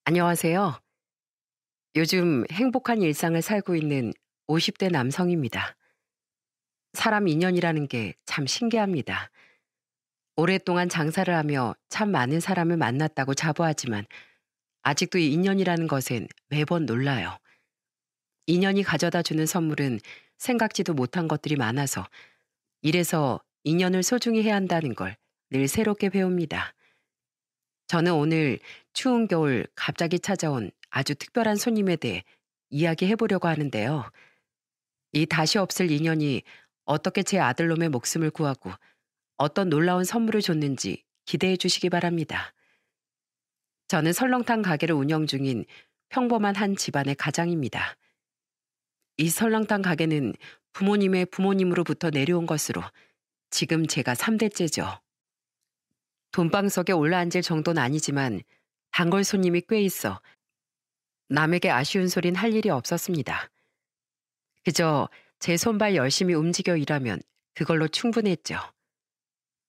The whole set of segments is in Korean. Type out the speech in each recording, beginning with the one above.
안녕하세요. 요즘 행복한 일상을 살고 있는 50대 남성입니다. 사람 인연이라는 게 참 신기합니다. 오랫동안 장사를 하며 참 많은 사람을 만났다고 자부하지만 아직도 이 인연이라는 것엔 매번 놀라요. 인연이 가져다 주는 선물은 생각지도 못한 것들이 많아서 이래서 인연을 소중히 해야 한다는 걸 늘 새롭게 배웁니다. 저는 오늘 추운 겨울 갑자기 찾아온 아주 특별한 손님에 대해 이야기해 보려고 하는데요. 이 다시 없을 인연이 어떻게 제 아들놈의 목숨을 구하고 어떤 놀라운 선물을 줬는지 기대해 주시기 바랍니다. 저는 설렁탕 가게를 운영 중인 평범한 한 집안의 가장입니다. 이 설렁탕 가게는 부모님의 부모님으로부터 내려온 것으로 지금 제가 3대째죠. 돈방석에 올라앉을 정도는 아니지만 단골 손님이 꽤 있어 남에게 아쉬운 소린 할 일이 없었습니다. 그저 제 손발 열심히 움직여 일하면 그걸로 충분했죠.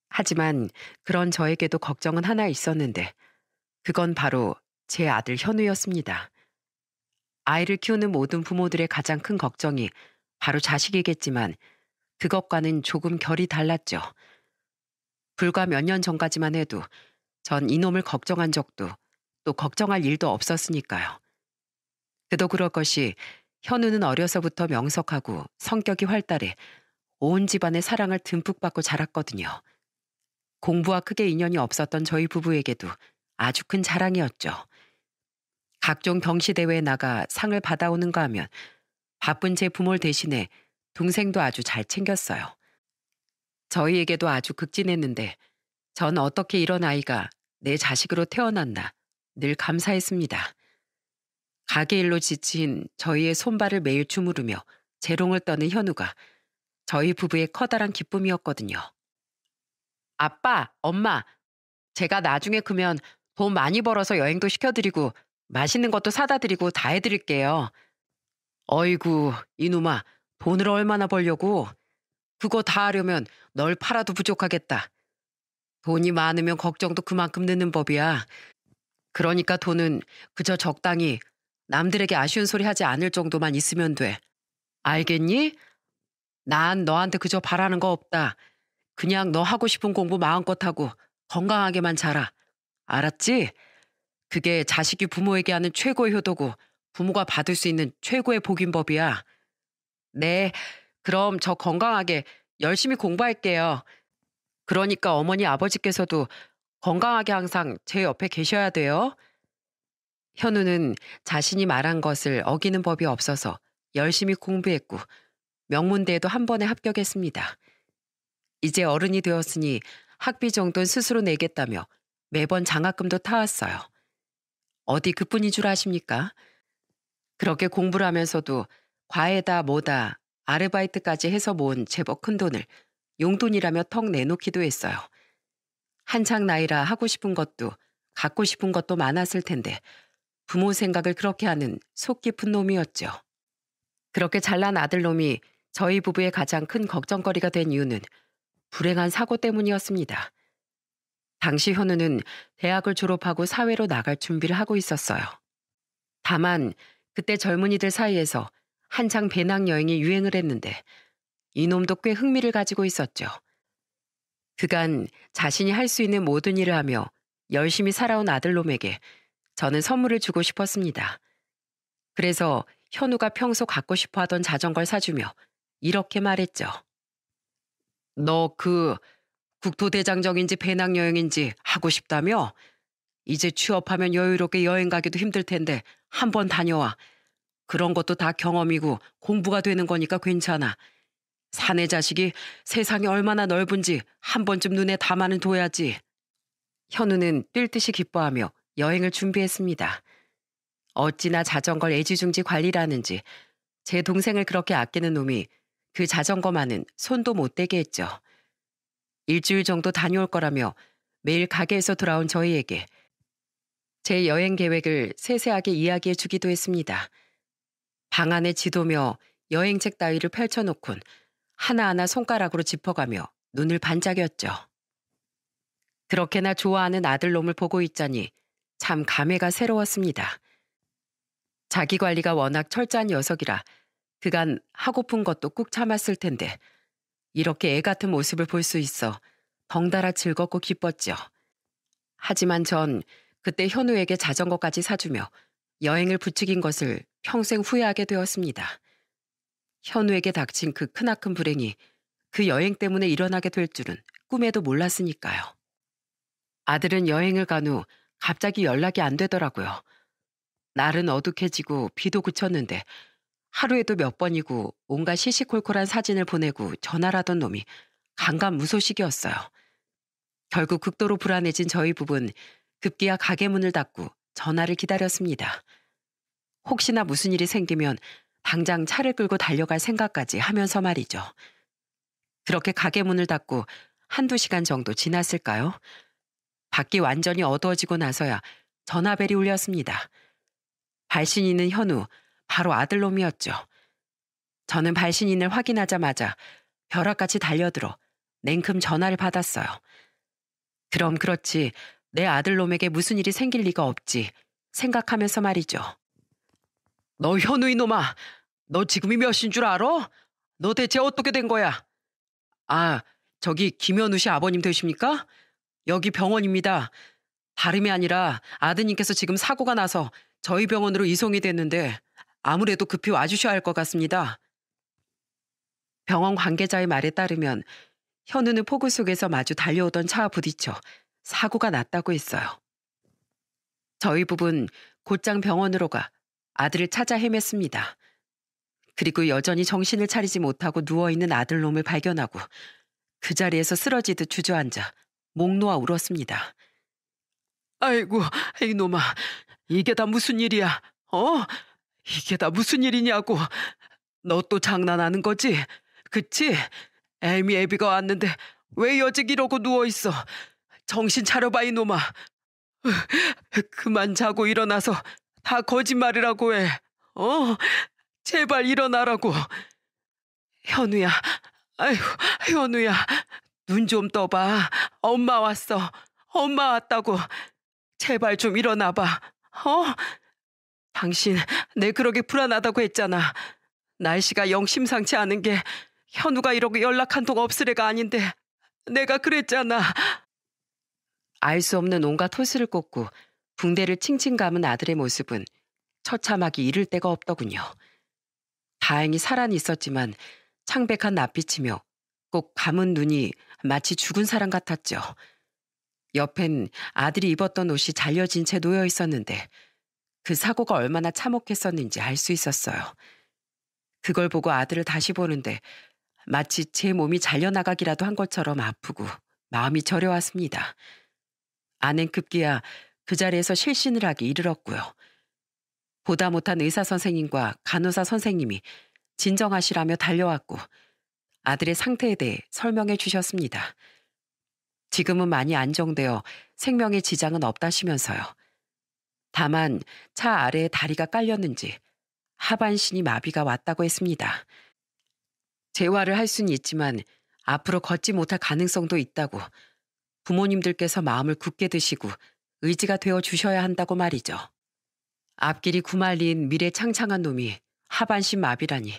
하지만 그런 저에게도 걱정은 하나 있었는데 그건 바로 제 아들 현우였습니다. 아이를 키우는 모든 부모들의 가장 큰 걱정이 바로 자식이겠지만 그것과는 조금 결이 달랐죠. 불과 몇 년 전까지만 해도 전 이놈을 걱정한 적도 또 걱정할 일도 없었으니까요. 그도 그럴 것이 현우는 어려서부터 명석하고 성격이 활달해 온 집안의 사랑을 듬뿍 받고 자랐거든요. 공부와 크게 인연이 없었던 저희 부부에게도 아주 큰 자랑이었죠. 각종 경시대회에 나가 상을 받아오는가 하면 바쁜 제 부모를 대신해 동생도 아주 잘 챙겼어요. 저희에게도 아주 극진했는데 전 어떻게 이런 아이가 내 자식으로 태어났나 늘 감사했습니다. 가게 일로 지친 저희의 손발을 매일 주무르며 재롱을 떠는 현우가 저희 부부의 커다란 기쁨이었거든요. 아빠, 엄마, 제가 나중에 크면 돈 많이 벌어서 여행도 시켜드리고 맛있는 것도 사다 드리고 다 해드릴게요. 어이구, 이놈아, 돈을 얼마나 벌려고? 그거 다 하려면 널 팔아도 부족하겠다. 돈이 많으면 걱정도 그만큼 느는 법이야. 그러니까 돈은 그저 적당히 남들에게 아쉬운 소리 하지 않을 정도만 있으면 돼. 알겠니? 난 너한테 그저 바라는 거 없다. 그냥 너 하고 싶은 공부 마음껏 하고 건강하게만 자라. 알았지? 그게 자식이 부모에게 하는 최고의 효도고 부모가 받을 수 있는 최고의 복인 법이야. 네, 그럼 저 건강하게 열심히 공부할게요. 그러니까 어머니 아버지께서도 건강하게 항상 제 옆에 계셔야 돼요. 현우는 자신이 말한 것을 어기는 법이 없어서 열심히 공부했고 명문대에도 한 번에 합격했습니다. 이제 어른이 되었으니 학비 정도는 스스로 내겠다며 매번 장학금도 타왔어요. 어디 그뿐인 줄 아십니까? 그렇게 공부를 하면서도 과외다 뭐다 아르바이트까지 해서 모은 제법 큰 돈을 용돈이라며 턱 내놓기도 했어요. 한창 나이라 하고 싶은 것도 갖고 싶은 것도 많았을 텐데 부모 생각을 그렇게 하는 속 깊은 놈이었죠. 그렇게 잘난 아들놈이 저희 부부의 가장 큰 걱정거리가 된 이유는 불행한 사고 때문이었습니다. 당시 현우는 대학을 졸업하고 사회로 나갈 준비를 하고 있었어요. 다만 그때 젊은이들 사이에서 한창 배낭여행이 유행을 했는데 이놈도 꽤 흥미를 가지고 있었죠. 그간 자신이 할 수 있는 모든 일을 하며 열심히 살아온 아들놈에게 저는 선물을 주고 싶었습니다. 그래서 현우가 평소 갖고 싶어 하던 자전거를 사주며 이렇게 말했죠. 너 그 국토대장정인지 배낭여행인지 하고 싶다며? 이제 취업하면 여유롭게 여행 가기도 힘들 텐데 한번 다녀와. 그런 것도 다 경험이고 공부가 되는 거니까 괜찮아. 사내 자식이 세상이 얼마나 넓은지 한 번쯤 눈에 담아는 둬야지. 현우는 뛸 듯이 기뻐하며 여행을 준비했습니다. 어찌나 자전거를 애지중지 관리를 하는지 제 동생을 그렇게 아끼는 놈이 그 자전거만은 손도 못 대게 했죠. 일주일 정도 다녀올 거라며 매일 가게에서 돌아온 저희에게 제 여행 계획을 세세하게 이야기해 주기도 했습니다. 방안에 지도며 여행책 따위를 펼쳐놓곤 하나하나 손가락으로 짚어가며 눈을 반짝였죠. 그렇게나 좋아하는 아들놈을 보고 있자니 참 감회가 새로웠습니다. 자기 관리가 워낙 철저한 녀석이라 그간 하고픈 것도 꾹 참았을 텐데 이렇게 애 같은 모습을 볼 수 있어 덩달아 즐겁고 기뻤죠. 하지만 전 그때 현우에게 자전거까지 사주며 여행을 부추긴 것을 평생 후회하게 되었습니다. 현우에게 닥친 그 크나큰 불행이 그 여행 때문에 일어나게 될 줄은 꿈에도 몰랐으니까요. 아들은 여행을 간 후 갑자기 연락이 안 되더라고요. 날은 어둑해지고 비도 그쳤는데 하루에도 몇 번이고 온갖 시시콜콜한 사진을 보내고 전화라던 놈이 간간무소식이었어요. 결국 극도로 불안해진 저희 부부는 급기야 가게 문을 닫고 전화를 기다렸습니다. 혹시나 무슨 일이 생기면 당장 차를 끌고 달려갈 생각까지 하면서 말이죠. 그렇게 가게 문을 닫고 한두 시간 정도 지났을까요? 밖이 완전히 어두워지고 나서야 전화벨이 울렸습니다. 발신인은 현우, 바로 아들놈이었죠. 저는 발신인을 확인하자마자 벼락같이 달려들어 냉큼 전화를 받았어요. 그럼 그렇지, 내 아들놈에게 무슨 일이 생길 리가 없지 생각하면서 말이죠. 너 현우 이놈아, 너 지금이 몇 시인 줄 알아? 너 대체 어떻게 된 거야? 아, 저기 김현우 씨 아버님 되십니까? 여기 병원입니다. 다름이 아니라 아드님께서 지금 사고가 나서 저희 병원으로 이송이 됐는데 아무래도 급히 와주셔야 할 것 같습니다. 병원 관계자의 말에 따르면 현우는 폭우 속에서 마주 달려오던 차와 부딪혀 사고가 났다고 했어요. 저희 부부는 곧장 병원으로 가 아들을 찾아 헤맸습니다. 그리고 여전히 정신을 차리지 못하고 누워있는 아들놈을 발견하고 그 자리에서 쓰러지듯 주저앉아 목 놓아 울었습니다. 아이고, 이놈아, 이게 다 무슨 일이야? 이게 다 무슨 일이냐고. 너 또 장난하는 거지? 그치? 애비가 왔는데 왜 여직 이러고 누워있어? 정신 차려봐 이놈아. 그만 자고 일어나서 다 거짓말이라고 해. 제발 일어나라고. 현우야, 아이고, 현우야, 눈 좀 떠봐. 엄마 왔어. 엄마 왔다고. 제발 좀 일어나봐. 당신, 내 그러게 불안하다고 했잖아. 날씨가 영 심상치 않은 게 현우가 이러고 연락 한 통 없을 애가 아닌데 내가 그랬잖아. 알 수 없는 온갖 호수를 꽂고 붕대를 칭칭 감은 아들의 모습은 처참하기 이를 데가 없더군요. 다행히 살아는 있었지만 창백한 낯빛이며 꼭 감은 눈이 마치 죽은 사람 같았죠. 옆엔 아들이 입었던 옷이 잘려진 채 놓여 있었는데 그 사고가 얼마나 참혹했었는지 알 수 있었어요. 그걸 보고 아들을 다시 보는데 마치 제 몸이 잘려나가기라도 한 것처럼 아프고 마음이 저려왔습니다. 아낸 급기야 그 자리에서 실신을 하기 이르렀고요. 보다 못한 의사 선생님과 간호사 선생님이 진정하시라며 달려왔고 아들의 상태에 대해 설명해 주셨습니다. 지금은 많이 안정되어 생명에 지장은 없다시면서요. 다만 차 아래에 다리가 깔렸는지 하반신이 마비가 왔다고 했습니다. 재활을 할 수는 있지만 앞으로 걷지 못할 가능성도 있다고 부모님들께서 마음을 굳게 드시고 의지가 되어 주셔야 한다고 말이죠. 앞길이 구말린 미래 창창한 놈이 하반신 마비라니.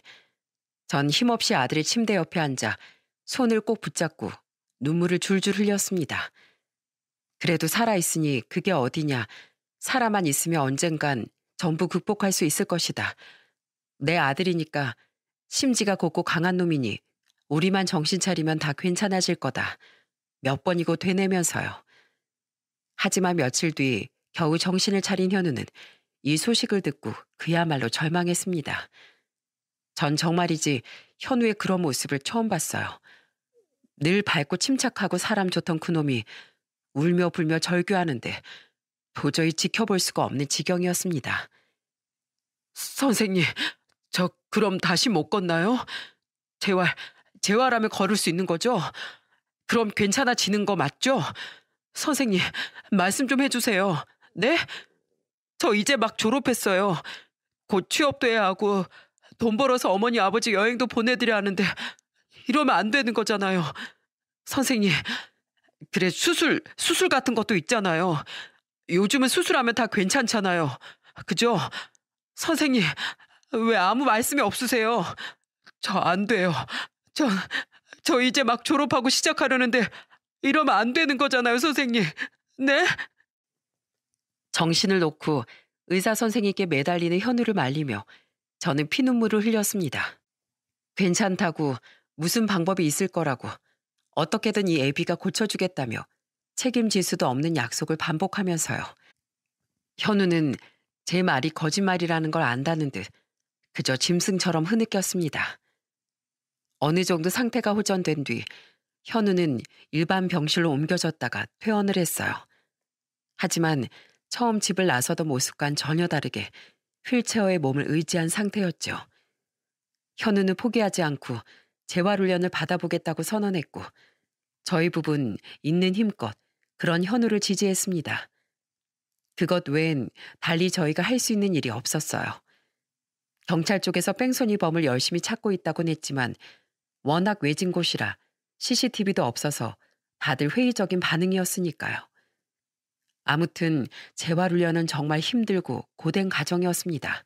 전 힘없이 아들의 침대 옆에 앉아 손을 꼭 붙잡고 눈물을 줄줄 흘렸습니다. 그래도 살아있으니 그게 어디냐. 살아만 있으면 언젠간 전부 극복할 수 있을 것이다. 내 아들이니까 심지가 곱고 강한 놈이니 우리만 정신 차리면 다 괜찮아질 거다. 몇 번이고 되뇌면서요. 하지만 며칠 뒤 겨우 정신을 차린 현우는 이 소식을 듣고 그야말로 절망했습니다. 전 정말이지 현우의 그런 모습을 처음 봤어요. 늘 밝고 침착하고 사람 좋던 그놈이 울며 불며 절규하는데 도저히 지켜볼 수가 없는 지경이었습니다. 선생님, 저 그럼 다시 못 걷나요? 재활하면 걸을 수 있는 거죠? 그럼 괜찮아지는 거 맞죠? 선생님, 말씀 좀 해주세요. 네? 저 이제 막 졸업했어요. 곧 취업도 해야 하고 돈 벌어서 어머니 아버지 여행도 보내드려야 하는데 이러면 안 되는 거잖아요. 선생님, 그래 수술 같은 것도 있잖아요. 요즘은 수술하면 다 괜찮잖아요. 그죠? 선생님, 왜 아무 말씀이 없으세요? 저 안 돼요. 저, 저 이제 막 졸업하고 시작하려는데 이러면 안 되는 거잖아요, 선생님. 네? 정신을 놓고 의사 선생님께 매달리는 현우를 말리며 저는 피눈물을 흘렸습니다. 괜찮다고, 무슨 방법이 있을 거라고, 어떻게든 이 애비가 고쳐주겠다며 책임질 수도 없는 약속을 반복하면서요. 현우는 제 말이 거짓말이라는 걸 안다는 듯 그저 짐승처럼 흐느꼈습니다. 어느 정도 상태가 호전된 뒤 현우는 일반 병실로 옮겨졌다가 퇴원을 했어요. 하지만 처음 집을 나서던 모습과는 전혀 다르게 휠체어에 몸을 의지한 상태였죠. 현우는 포기하지 않고 재활훈련을 받아보겠다고 선언했고 저희 부부는 있는 힘껏 그런 현우를 지지했습니다. 그것 외엔 달리 저희가 할 수 있는 일이 없었어요. 경찰 쪽에서 뺑소니 범을 열심히 찾고 있다곤 했지만 워낙 외진 곳이라 CCTV도 없어서 다들 회의적인 반응이었으니까요. 아무튼 재활훈련은 정말 힘들고 고된 과정이었습니다.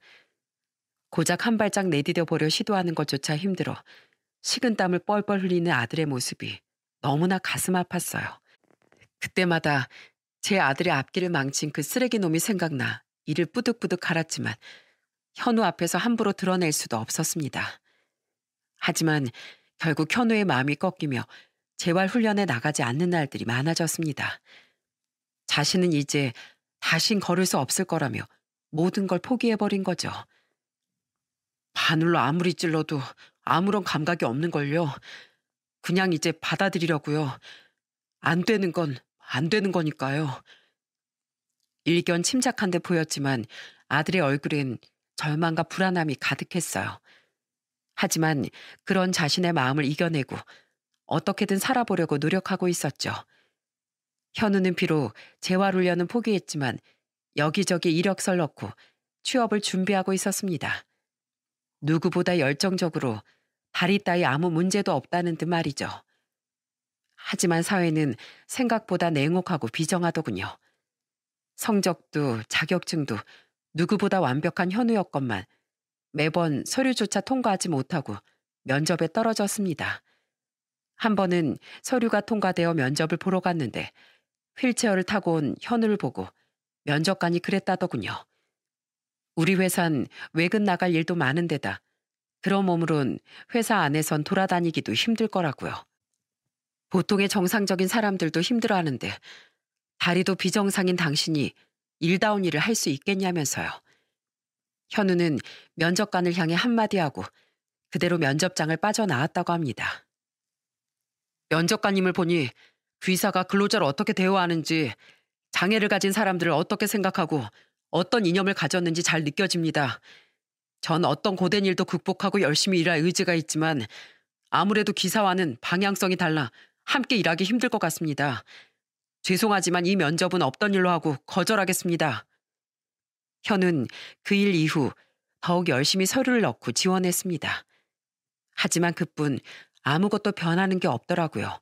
고작 한 발짝 내디뎌 보려 시도하는 것조차 힘들어 식은땀을 뻘뻘 흘리는 아들의 모습이 너무나 가슴 아팠어요. 그때마다 제 아들의 앞길을 망친 그 쓰레기 놈이 생각나 이를 뿌득뿌득 갈았지만 현우 앞에서 함부로 드러낼 수도 없었습니다. 하지만 결국 현우의 마음이 꺾이며 재활훈련에 나가지 않는 날들이 많아졌습니다. 자신은 이제 다신 걸을 수 없을 거라며 모든 걸 포기해버린 거죠. 바늘로 아무리 찔러도 아무런 감각이 없는걸요. 그냥 이제 받아들이려고요. 안 되는 건 안 되는 거니까요. 일견 침착한 듯 보였지만 아들의 얼굴엔 절망과 불안함이 가득했어요. 하지만 그런 자신의 마음을 이겨내고 어떻게든 살아보려고 노력하고 있었죠. 현우는 비록 재활훈련은 포기했지만 여기저기 이력서를 넣고 취업을 준비하고 있었습니다. 누구보다 열정적으로 다리 따위 아무 문제도 없다는 듯 말이죠. 하지만 사회는 생각보다 냉혹하고 비정하더군요. 성적도 자격증도 누구보다 완벽한 현우였건만 매번 서류조차 통과하지 못하고 면접에 떨어졌습니다. 한 번은 서류가 통과되어 면접을 보러 갔는데 휠체어를 타고 온 현우를 보고 면접관이 그랬다더군요. 우리 회사는 외근 나갈 일도 많은데다 그런 몸으론 회사 안에선 돌아다니기도 힘들 거라고요. 보통의 정상적인 사람들도 힘들어하는데 다리도 비정상인 당신이 일다운 일을 할 수 있겠냐면서요. 현우는 면접관을 향해 한마디 하고 그대로 면접장을 빠져나왔다고 합니다. 면접관님을 보니 귀사가 근로자를 어떻게 대우하는지, 장애를 가진 사람들을 어떻게 생각하고 어떤 이념을 가졌는지 잘 느껴집니다. 전 어떤 고된 일도 극복하고 열심히 일할 의지가 있지만 아무래도 기사와는 방향성이 달라 함께 일하기 힘들 것 같습니다. 죄송하지만 이 면접은 없던 일로 하고 거절하겠습니다. 현은 그 일 이후 더욱 열심히 서류를 넣고 지원했습니다. 하지만 그뿐 아무것도 변하는 게 없더라고요.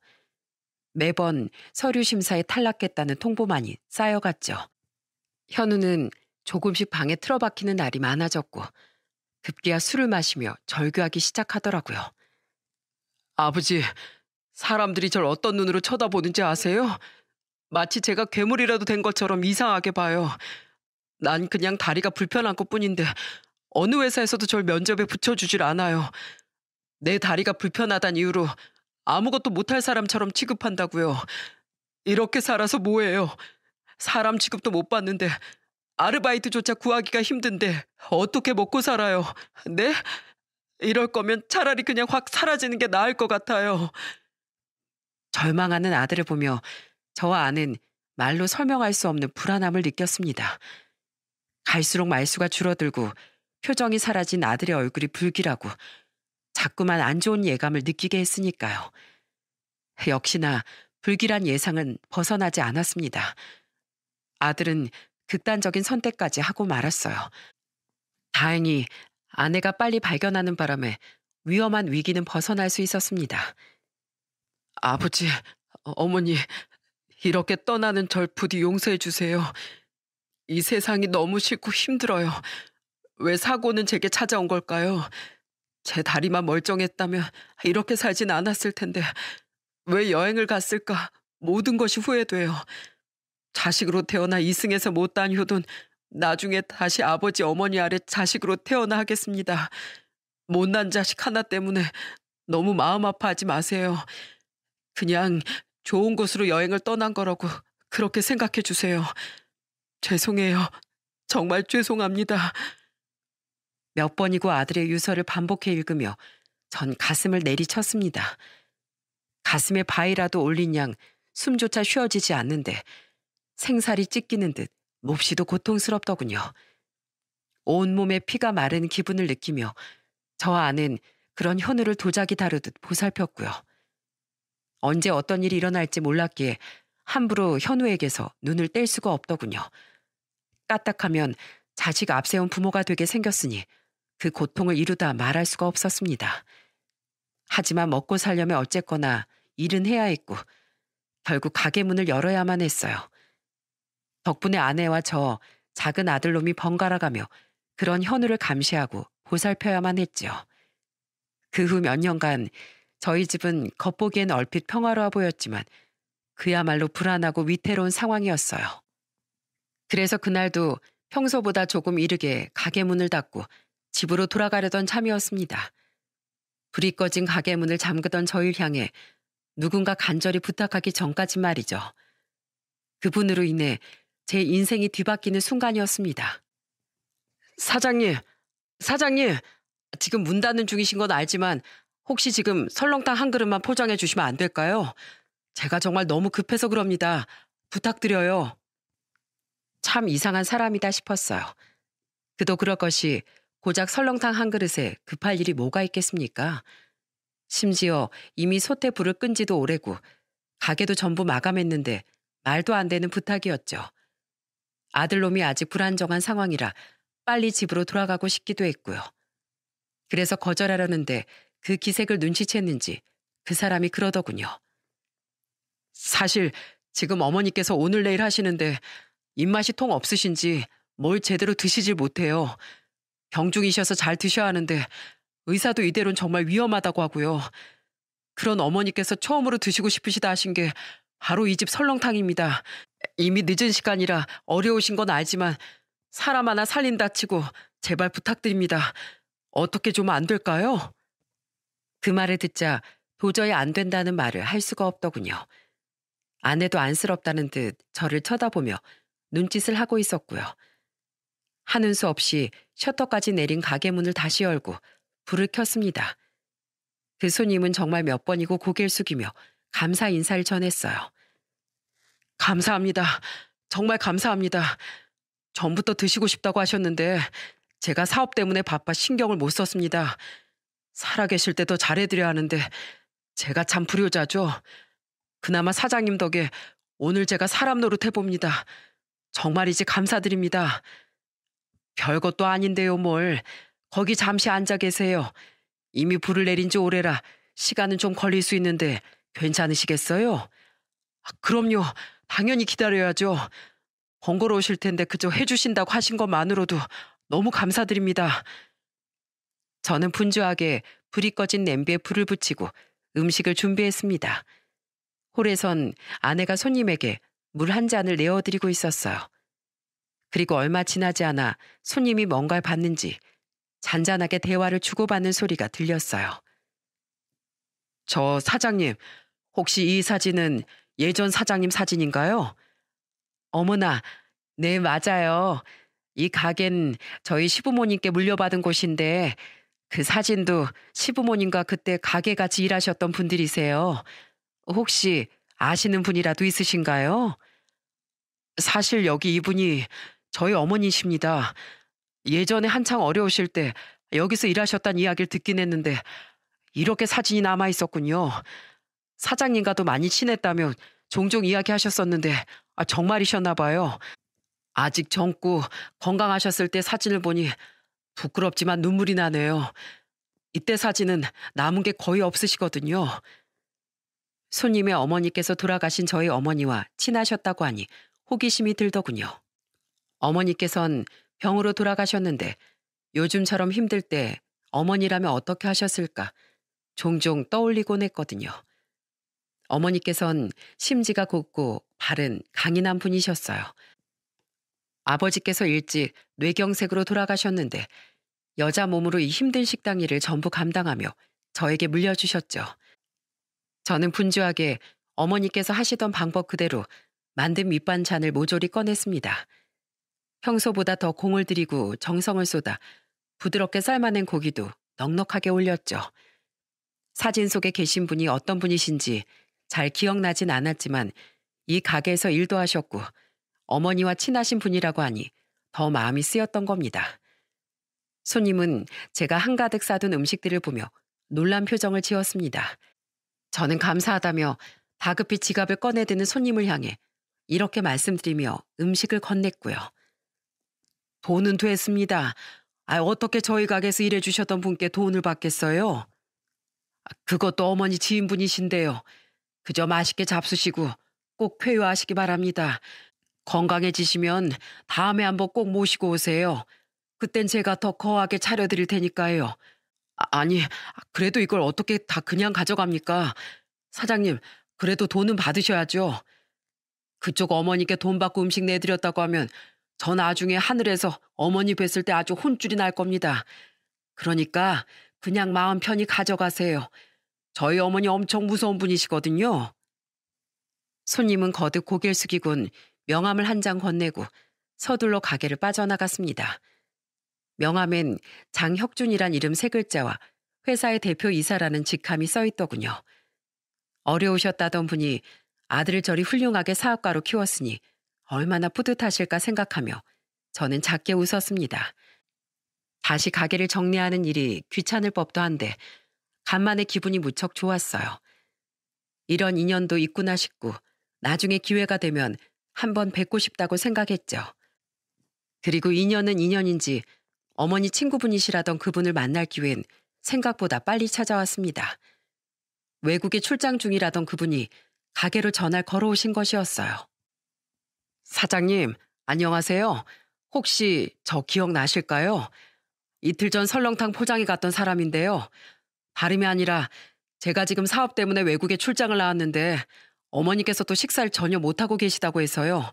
매번 서류 심사에 탈락했다는 통보만이 쌓여갔죠. 현우는 조금씩 방에 틀어박히는 날이 많아졌고 급기야 술을 마시며 절규하기 시작하더라고요. 아버지, 사람들이 절 어떤 눈으로 쳐다보는지 아세요? 마치 제가 괴물이라도 된 것처럼 이상하게 봐요. 난 그냥 다리가 불편한 것뿐인데 어느 회사에서도 절 면접에 붙여주질 않아요. 내 다리가 불편하단 이유로 아무것도 못할 사람처럼 취급한다고요. 이렇게 살아서 뭐해요? 사람 취급도 못 받는데 아르바이트조차 구하기가 힘든데 어떻게 먹고 살아요? 네? 이럴 거면 차라리 그냥 확 사라지는 게 나을 것 같아요. 절망하는 아들을 보며 저와 아는 말로 설명할 수 없는 불안함을 느꼈습니다. 갈수록 말수가 줄어들고 표정이 사라진 아들의 얼굴이 불길하고 자꾸만 안 좋은 예감을 느끼게 했으니까요. 역시나 불길한 예상은 벗어나지 않았습니다. 아들은 극단적인 선택까지 하고 말았어요. 다행히 아내가 빨리 발견하는 바람에 위험한 위기는 벗어날 수 있었습니다. 아버지, 어머니, 이렇게 떠나는 절 부디 용서해 주세요. 이 세상이 너무 싫고 힘들어요. 왜 사고는 제게 찾아온 걸까요? 제 다리만 멀쩡했다면 이렇게 살진 않았을 텐데 왜 여행을 갔을까? 모든 것이 후회돼요. 자식으로 태어나 이승에서 못난 효도는 나중에 다시 아버지 어머니 아래 자식으로 태어나 하겠습니다. 못난 자식 하나 때문에 너무 마음 아파하지 마세요. 그냥 좋은 곳으로 여행을 떠난 거라고 그렇게 생각해 주세요. 죄송해요. 정말 죄송합니다. 몇 번이고 아들의 유서를 반복해 읽으며 전 가슴을 내리쳤습니다. 가슴에 바위라도 올린 양 숨조차 쉬어지지 않는데 생살이 찢기는 듯 몹시도 고통스럽더군요. 온몸에 피가 마른 기분을 느끼며 저 안은 그런 현우를 도자기 다루듯 보살폈고요. 언제 어떤 일이 일어날지 몰랐기에 함부로 현우에게서 눈을 뗄 수가 없더군요. 까딱하면 자식 앞세운 부모가 되게 생겼으니 그 고통을 이루다 말할 수가 없었습니다. 하지만 먹고 살려면 어쨌거나 일은 해야 했고 결국 가게 문을 열어야만 했어요. 덕분에 아내와 저 작은 아들놈이 번갈아가며 그런 현우를 감시하고 보살펴야만 했죠. 그 후 몇 년간 저희 집은 겉보기엔 얼핏 평화로워 보였지만 그야말로 불안하고 위태로운 상황이었어요. 그래서 그날도 평소보다 조금 이르게 가게 문을 닫고 집으로 돌아가려던 참이었습니다. 불이 꺼진 가게 문을 잠그던 저를 향해 누군가 간절히 부탁하기 전까진 말이죠. 그분으로 인해 제 인생이 뒤바뀌는 순간이었습니다. 사장님, 사장님, 지금 문 닫는 중이신 건 알지만 혹시 지금 설렁탕 한 그릇만 포장해 주시면 안 될까요? 제가 정말 너무 급해서 그럽니다. 부탁드려요. 참 이상한 사람이다 싶었어요. 그도 그럴 것이 고작 설렁탕 한 그릇에 급할 일이 뭐가 있겠습니까? 심지어 이미 솥에 불을 끈 지도 오래고 가게도 전부 마감했는데 말도 안 되는 부탁이었죠. 아들놈이 아직 불안정한 상황이라 빨리 집으로 돌아가고 싶기도 했고요. 그래서 거절하려는데 그 기색을 눈치챘는지 그 사람이 그러더군요. 사실 지금 어머니께서 오늘 내일 하시는데 입맛이 통 없으신지 뭘 제대로 드시질 못해요. 병중이셔서 잘 드셔야 하는데 의사도 이대로는 정말 위험하다고 하고요. 그런 어머니께서 처음으로 드시고 싶으시다 하신 게 바로 이 집 설렁탕입니다. 이미 늦은 시간이라 어려우신 건 알지만 사람 하나 살린다 치고 제발 부탁드립니다. 어떻게 좀 안 될까요? 그 말을 듣자 도저히 안 된다는 말을 할 수가 없더군요. 아내도 안쓰럽다는 듯 저를 쳐다보며 눈짓을 하고 있었고요. 하는 수 없이 셔터까지 내린 가게 문을 다시 열고 불을 켰습니다. 그 손님은 정말 몇 번이고 고개를 숙이며 감사 인사를 전했어요. 감사합니다. 정말 감사합니다. 전부터 드시고 싶다고 하셨는데 제가 사업 때문에 바빠 신경을 못 썼습니다. 살아계실 때 더 잘해드려야 하는데 제가 참 불효자죠. 그나마 사장님 덕에 오늘 제가 사람 노릇 해봅니다. 정말이지 감사드립니다. 별것도 아닌데요 뭘. 거기 잠시 앉아 계세요. 이미 불을 내린 지 오래라 시간은 좀 걸릴 수 있는데 괜찮으시겠어요? 그럼요. 당연히 기다려야죠. 번거로우실 텐데 그저 해주신다고 하신 것만으로도 너무 감사드립니다. 저는 분주하게 불이 꺼진 냄비에 불을 붙이고 음식을 준비했습니다. 홀에선 아내가 손님에게 물 한 잔을 내어드리고 있었어요. 그리고 얼마 지나지 않아 손님이 뭔가를 받는지 잔잔하게 대화를 주고받는 소리가 들렸어요. 저 사장님, 혹시 이 사진은 예전 사장님 사진인가요? 어머나, 네, 맞아요. 이 가게는 저희 시부모님께 물려받은 곳인데 그 사진도 시부모님과 그때 가게 같이 일하셨던 분들이세요. 혹시 아시는 분이라도 있으신가요? 사실 여기 이분이 저희 어머니십니다. 예전에 한창 어려우실 때 여기서 일하셨다는 이야기를 듣긴 했는데 이렇게 사진이 남아 있었군요. 사장님과도 많이 친했다며 종종 이야기하셨었는데 정말이셨나 봐요. 아직 젊고 건강하셨을 때 사진을 보니 부끄럽지만 눈물이 나네요. 이때 사진은 남은 게 거의 없으시거든요. 손님의 어머니께서 돌아가신 저희 어머니와 친하셨다고 하니 호기심이 들더군요. 어머니께선 병으로 돌아가셨는데 요즘처럼 힘들 때 어머니라면 어떻게 하셨을까 종종 떠올리곤 했거든요. 어머니께선 심지가 곱고 발은 강인한 분이셨어요. 아버지께서 일찍 뇌경색으로 돌아가셨는데 여자 몸으로 이 힘든 식당 일을 전부 감당하며 저에게 물려주셨죠. 저는 분주하게 어머니께서 하시던 방법 그대로 만든 밑반찬을 모조리 꺼냈습니다. 평소보다 더 공을 들이고 정성을 쏟아 부드럽게 삶아낸 고기도 넉넉하게 올렸죠. 사진 속에 계신 분이 어떤 분이신지 잘 기억나진 않았지만 이 가게에서 일도 하셨고 어머니와 친하신 분이라고 하니 더 마음이 쓰였던 겁니다. 손님은 제가 한가득 싸둔 음식들을 보며 놀란 표정을 지었습니다. 저는 감사하다며 다급히 지갑을 꺼내드는 손님을 향해 이렇게 말씀드리며 음식을 건넸고요. 돈은 됐습니다. 어떻게 저희 가게에서 일해주셨던 분께 돈을 받겠어요? 그것도 어머니 지인분이신데요. 그저 맛있게 잡수시고 꼭 쾌유하시기 바랍니다. 건강해지시면 다음에 한번 꼭 모시고 오세요. 그땐 제가 더 거하게 차려드릴 테니까요. 아니, 그래도 이걸 어떻게 다 그냥 가져갑니까? 사장님, 그래도 돈은 받으셔야죠. 그쪽 어머니께 돈 받고 음식 내드렸다고 하면 저 나중에 하늘에서 어머니 뵀을 때 아주 혼쭐이 날 겁니다. 그러니까 그냥 마음 편히 가져가세요. 저희 어머니 엄청 무서운 분이시거든요. 손님은 거듭 고개를 숙이곤 명함을 한 장 건네고 서둘러 가게를 빠져나갔습니다. 명함엔 장혁준이란 이름 세 글자와 회사의 대표 이사라는 직함이 써있더군요. 어려우셨다던 분이 아들을 저리 훌륭하게 사업가로 키웠으니 얼마나 뿌듯하실까 생각하며 저는 작게 웃었습니다. 다시 가게를 정리하는 일이 귀찮을 법도 한데 간만에 기분이 무척 좋았어요. 이런 인연도 있구나 싶고 나중에 기회가 되면 한번 뵙고 싶다고 생각했죠. 그리고 인연은 인연인지 어머니 친구분이시라던 그분을 만날 기회는 생각보다 빨리 찾아왔습니다. 외국에 출장 중이라던 그분이 가게로 전화를 걸어오신 것이었어요. 사장님, 안녕하세요. 혹시 저 기억나실까요? 이틀 전 설렁탕 포장해 갔던 사람인데요. 다름이 아니라 제가 지금 사업 때문에 외국에 출장을 나왔는데 어머니께서 또 식사를 전혀 못하고 계시다고 해서요.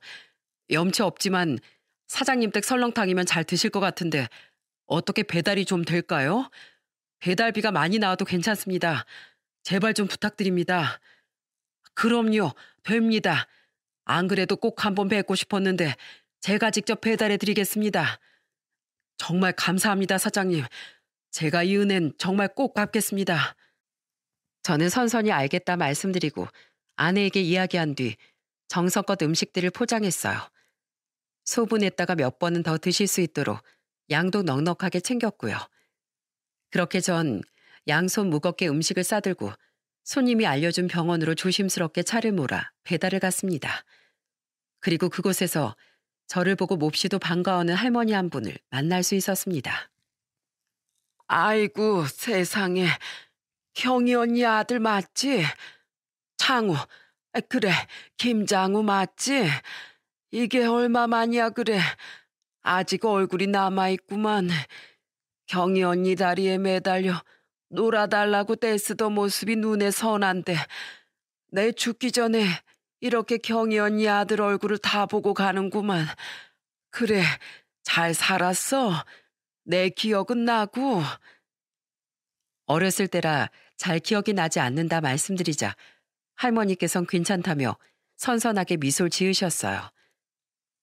염치 없지만 사장님 댁 설렁탕이면 잘 드실 것 같은데 어떻게 배달이 좀 될까요? 배달비가 많이 나와도 괜찮습니다. 제발 좀 부탁드립니다. 그럼요, 됩니다. 안 그래도 꼭 한번 뵙고 싶었는데 제가 직접 배달해 드리겠습니다. 정말 감사합니다, 사장님. 제가 이 은혜는 정말 꼭 갚겠습니다. 저는 선선히 알겠다 말씀드리고 아내에게 이야기한 뒤 정성껏 음식들을 포장했어요. 소분했다가 몇 번은 더 드실 수 있도록 양도 넉넉하게 챙겼고요. 그렇게 전 양손 무겁게 음식을 싸들고 손님이 알려준 병원으로 조심스럽게 차를 몰아 배달을 갔습니다. 그리고 그곳에서 저를 보고 몹시도 반가워하는 할머니 한 분을 만날 수 있었습니다. 아이고 세상에, 경희 언니 아들 맞지? 장우, 그래, 김장우 맞지? 이게 얼마만이야 그래. 아직 얼굴이 남아있구만. 경희 언니 다리에 매달려 놀아달라고 떼쓰던 모습이 눈에 선한데 내 죽기 전에 이렇게 경희 언니 아들 얼굴을 다 보고 가는구만. 그래, 잘 살았어. 내 기억은 나고. 어렸을 때라 잘 기억이 나지 않는다 말씀드리자 할머니께선 괜찮다며 선선하게 미소를 지으셨어요.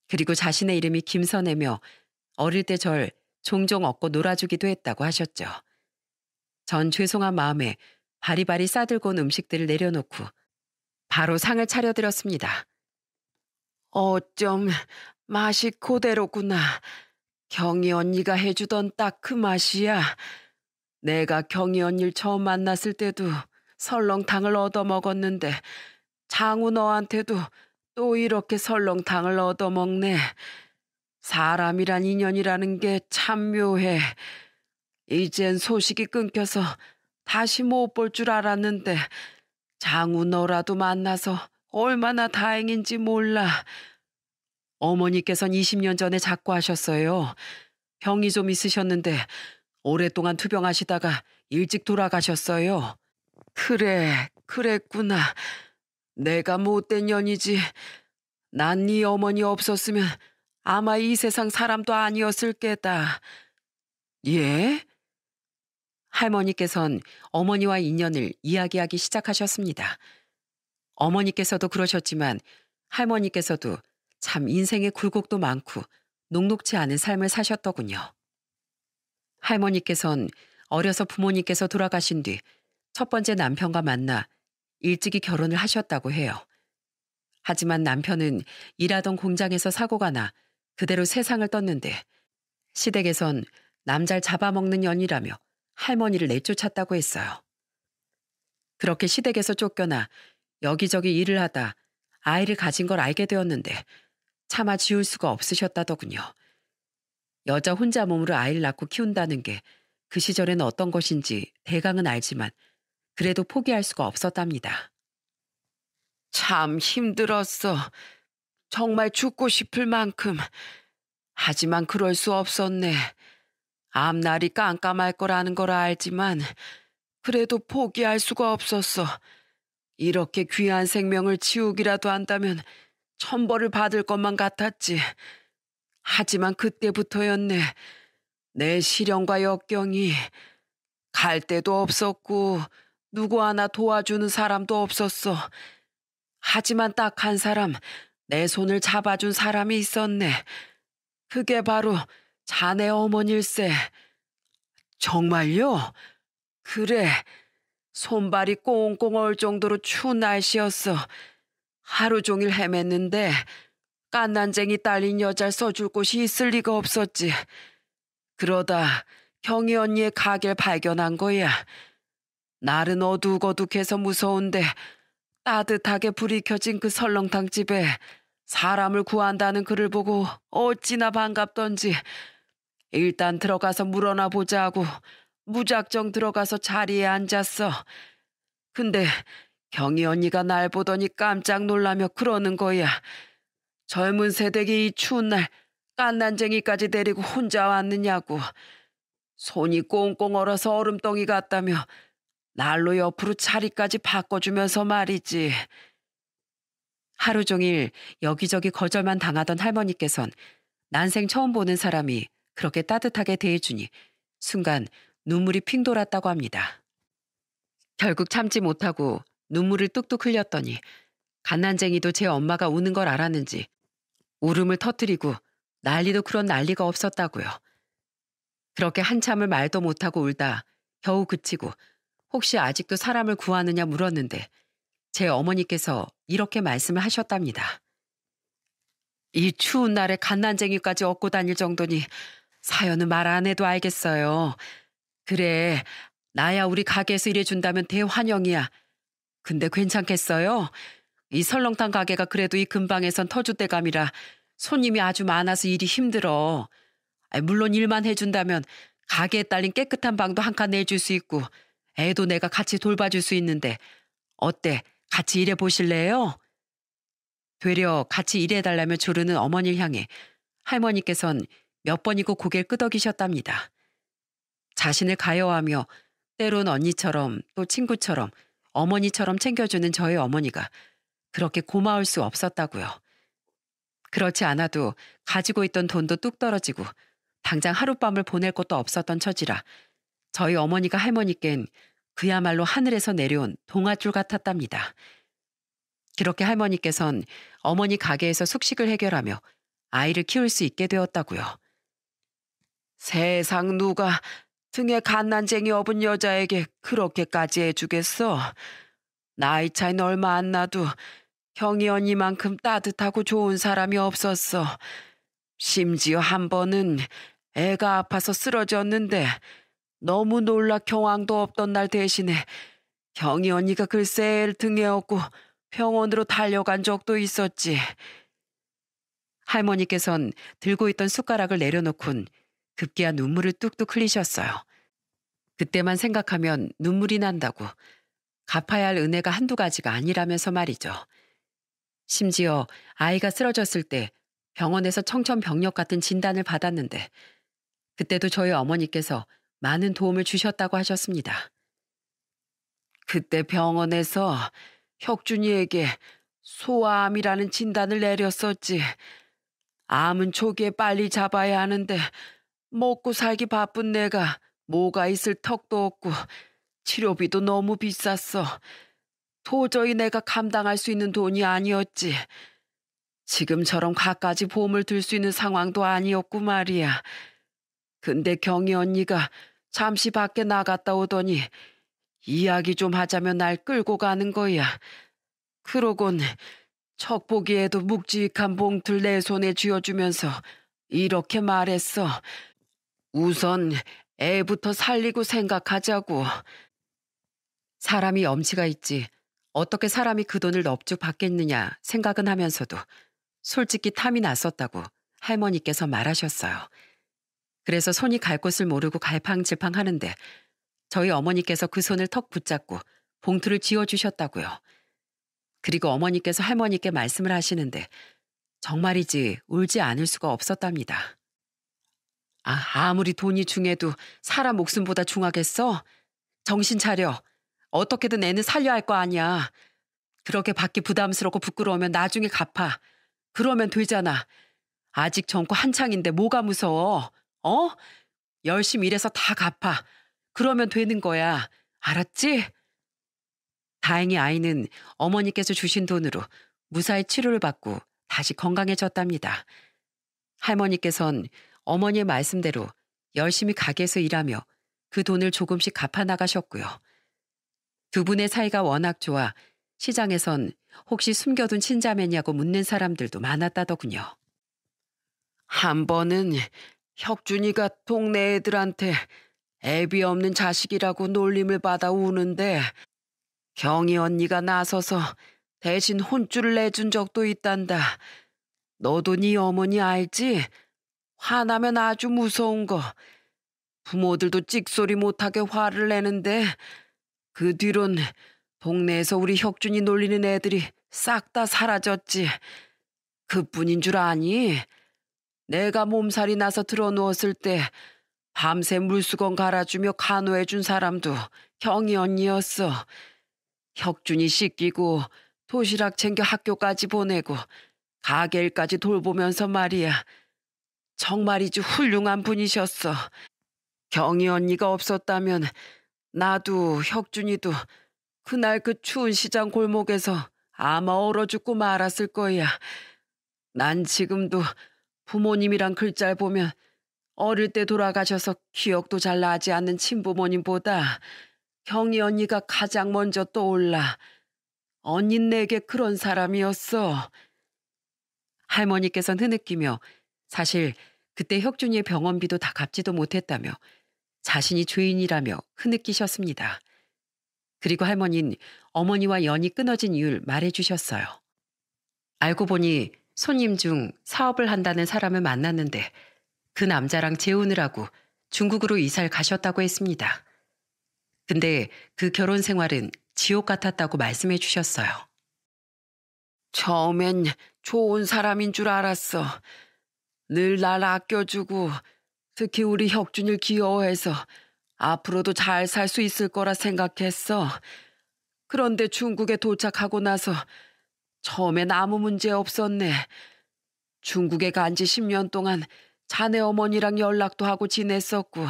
그리고 자신의 이름이 김선애며 어릴 때 절 종종 업고 놀아주기도 했다고 하셨죠. 전 죄송한 마음에 바리바리 싸들고 온 음식들을 내려놓고 바로 상을 차려드렸습니다. 어쩜 맛이 그대로구나. 경희 언니가 해주던 딱 그 맛이야. 내가 경희 언니를 처음 만났을 때도 설렁탕을 얻어먹었는데 장우 너한테도 또 이렇게 설렁탕을 얻어먹네. 사람이란 인연이라는 게 참 묘해. 이젠 소식이 끊겨서 다시 못 볼 줄 알았는데 장우 너라도 만나서 얼마나 다행인지 몰라. 어머니께선 20년 전에 작고하셨어요. 병이 좀 있으셨는데 오랫동안 투병하시다가 일찍 돌아가셨어요. 그래, 그랬구나. 내가 못된 년이지. 난 네 어머니 없었으면 아마 이 세상 사람도 아니었을 게다. 예? 할머니께선 어머니와 인연을 이야기하기 시작하셨습니다. 어머니께서도 그러셨지만 할머니께서도 참 인생의 굴곡도 많고 녹록지 않은 삶을 사셨더군요. 할머니께선 어려서 부모님께서 돌아가신 뒤 첫 번째 남편과 만나 일찍이 결혼을 하셨다고 해요. 하지만 남편은 일하던 공장에서 사고가 나 그대로 세상을 떴는데 시댁에선 남잘 잡아먹는 년이라며 할머니를 내쫓았다고 했어요. 그렇게 시댁에서 쫓겨나 여기저기 일을 하다 아이를 가진 걸 알게 되었는데 차마 지울 수가 없으셨다더군요. 여자 혼자 몸으로 아이를 낳고 키운다는 게 그 시절에는 어떤 것인지 대강은 알지만 그래도 포기할 수가 없었답니다. 참 힘들었어. 정말 죽고 싶을 만큼. 하지만 그럴 수 없었네. 앞날이 깜깜할 거라는 걸 알지만 그래도 포기할 수가 없었어. 이렇게 귀한 생명을 치우기라도 한다면 천벌을 받을 것만 같았지. 하지만 그때부터였네. 내 시련과 역경이 갈 데도 없었고 누구 하나 도와주는 사람도 없었어. 하지만 딱 한 사람, 내 손을 잡아준 사람이 있었네. 그게 바로 자네 어머니일세. 정말요? 그래. 손발이 꽁꽁 얼 정도로 추운 날씨였어. 하루 종일 헤맸는데 깐난쟁이 딸린 여자를 써줄 곳이 있을 리가 없었지. 그러다 경희 언니의 가게를 발견한 거야. 날은 어둑어둑해서 무서운데 따뜻하게 불이 켜진 그 설렁탕 집에 사람을 구한다는 글을 보고 어찌나 반갑던지 일단 들어가서 물어나 보자고 무작정 들어가서 자리에 앉았어. 근데 경희 언니가 날 보더니 깜짝 놀라며 그러는 거야. 젊은 세대기 이 추운 날 깐난쟁이까지 데리고 혼자 왔느냐고. 손이 꽁꽁 얼어서 얼음덩이 같다며 날로 옆으로 자리까지 바꿔주면서 말이지. 하루 종일 여기저기 거절만 당하던 할머니께선 난생 처음 보는 사람이 그렇게 따뜻하게 대해주니 순간 눈물이 핑 돌았다고 합니다. 결국 참지 못하고 눈물을 뚝뚝 흘렸더니 갓난쟁이도 제 엄마가 우는 걸 알았는지 울음을 터뜨리고 난리도 그런 난리가 없었다고요. 그렇게 한참을 말도 못하고 울다 겨우 그치고 혹시 아직도 사람을 구하느냐 물었는데 제 어머니께서 이렇게 말씀을 하셨답니다. 이 추운 날에 갓난쟁이까지 얻고 다닐 정도니 사연은 말 안 해도 알겠어요. 그래, 나야 우리 가게에서 일해준다면 대환영이야. 근데 괜찮겠어요? 이 설렁탕 가게가 그래도 이 근방에선 터줏대감이라 손님이 아주 많아서 일이 힘들어. 물론 일만 해준다면 가게에 딸린 깨끗한 방도 한 칸 내줄 수 있고 애도 내가 같이 돌봐줄 수 있는데 어때? 같이 일해 보실래요? 되려 같이 일해달라며 조르는 어머니를 향해 할머니께선 몇 번이고 고개를 끄덕이셨답니다. 자신을 가여워하며 때론 언니처럼 또 친구처럼 어머니처럼 챙겨주는 저의 어머니가 그렇게 고마울 수 없었다고요. 그렇지 않아도 가지고 있던 돈도 뚝 떨어지고 당장 하룻밤을 보낼 곳도 없었던 처지라 저희 어머니가 할머니께는 그야말로 하늘에서 내려온 동아줄 같았답니다. 그렇게 할머니께선 어머니 가게에서 숙식을 해결하며 아이를 키울 수 있게 되었다고요. 세상 누가 등에 갓난쟁이 업은 여자에게 그렇게까지 해주겠어. 나이 차이는 얼마 안 나도 경희 언니만큼 따뜻하고 좋은 사람이 없었어. 심지어 한 번은 애가 아파서 쓰러졌는데 너무 놀라 경황도 없던 날 대신에 경희 언니가 글쎄 애를 등에 업고 병원으로 달려간 적도 있었지. 할머니께선 들고 있던 숟가락을 내려놓곤 급기야 눈물을 뚝뚝 흘리셨어요. 그때만 생각하면 눈물이 난다고. 갚아야 할 은혜가 한두 가지가 아니라면서 말이죠. 심지어 아이가 쓰러졌을 때 병원에서 청천벽력 같은 진단을 받았는데 그때도 저희 어머니께서 많은 도움을 주셨다고 하셨습니다. 그때 병원에서 혁준이에게 소아암이라는 진단을 내렸었지. 암은 초기에 빨리 잡아야 하는데 먹고 살기 바쁜 내가 뭐가 있을 턱도 없고 치료비도 너무 비쌌어. 도저히 내가 감당할 수 있는 돈이 아니었지. 지금처럼 갖가지 보험을 들 수 있는 상황도 아니었고 말이야. 근데 경희 언니가 잠시 밖에 나갔다 오더니 이야기 좀 하자며 날 끌고 가는 거야. 그러곤 척 보기에도 묵직한 봉투를 내 손에 쥐어주면서 이렇게 말했어. 우선 애부터 살리고 생각하자고. 사람이 염치가 있지. 어떻게 사람이 그 돈을 넙죽 받겠느냐 생각은 하면서도 솔직히 탐이 났었다고 할머니께서 말하셨어요. 그래서 손이 갈 곳을 모르고 갈팡질팡 하는데 저희 어머니께서 그 손을 턱 붙잡고 봉투를 쥐어주셨다고요. 그리고 어머니께서 할머니께 말씀을 하시는데 정말이지 울지 않을 수가 없었답니다. 아무리 돈이 중해도 사람 목숨보다 중하겠어? 정신 차려. 어떻게든 애는 살려야 할 거 아니야. 그렇게 받기 부담스럽고 부끄러우면 나중에 갚아. 그러면 되잖아. 아직 젊고 한창인데 뭐가 무서워? 어? 열심히 일해서 다 갚아. 그러면 되는 거야. 알았지? 다행히 아이는 어머니께서 주신 돈으로 무사히 치료를 받고 다시 건강해졌답니다. 할머니께선 어머니의 말씀대로 열심히 가게에서 일하며 그 돈을 조금씩 갚아 나가셨고요. 두 분의 사이가 워낙 좋아 시장에선 혹시 숨겨둔 친자매냐고 묻는 사람들도 많았다더군요. 한 번은 혁준이가 동네 애들한테 애비 없는 자식이라고 놀림을 받아 우는데 경희 언니가 나서서 대신 혼쭐을 내준 적도 있단다. 너도 네 어머니 알지? 화나면 아주 무서운 거. 부모들도 찍소리 못하게 화를 내는데 그 뒤론 동네에서 우리 혁준이 놀리는 애들이 싹 다 사라졌지. 그뿐인 줄 아니? 내가 몸살이 나서 들어누웠을 때 밤새 물수건 갈아주며 간호해준 사람도 경희 언니였어. 혁준이 씻기고 도시락 챙겨 학교까지 보내고 가게 일까지 돌보면서 말이야. 정말이지 훌륭한 분이셨어. 경희 언니가 없었다면 나도 혁준이도 그날 그 추운 시장 골목에서 아마 얼어 죽고 말았을 거야. 난 지금도 부모님이란 글자를 보면 어릴 때 돌아가셔서 기억도 잘 나지 않는 친부모님보다 경희 언니가 가장 먼저 떠올라. 언닌 내게 그런 사람이었어. 할머니께서는 흐느끼며 사실 그때 혁준이의 병원비도 다 갚지도 못했다며 자신이 죄인이라며 흐느끼셨습니다. 그리고 할머니는 어머니와 연이 끊어진 이유를 말해주셨어요. 알고 보니 손님 중 사업을 한다는 사람을 만났는데 그 남자랑 재혼을 하고 중국으로 이사를 가셨다고 했습니다. 근데 그 결혼 생활은 지옥 같았다고 말씀해 주셨어요. 처음엔 좋은 사람인 줄 알았어. 늘 날 아껴주고 특히 우리 혁준이를 귀여워해서 앞으로도 잘 살 수 있을 거라 생각했어. 그런데 중국에 도착하고 나서 처음엔 아무 문제 없었네. 중국에 간 지 10년 동안 자네 어머니랑 연락도 하고 지냈었고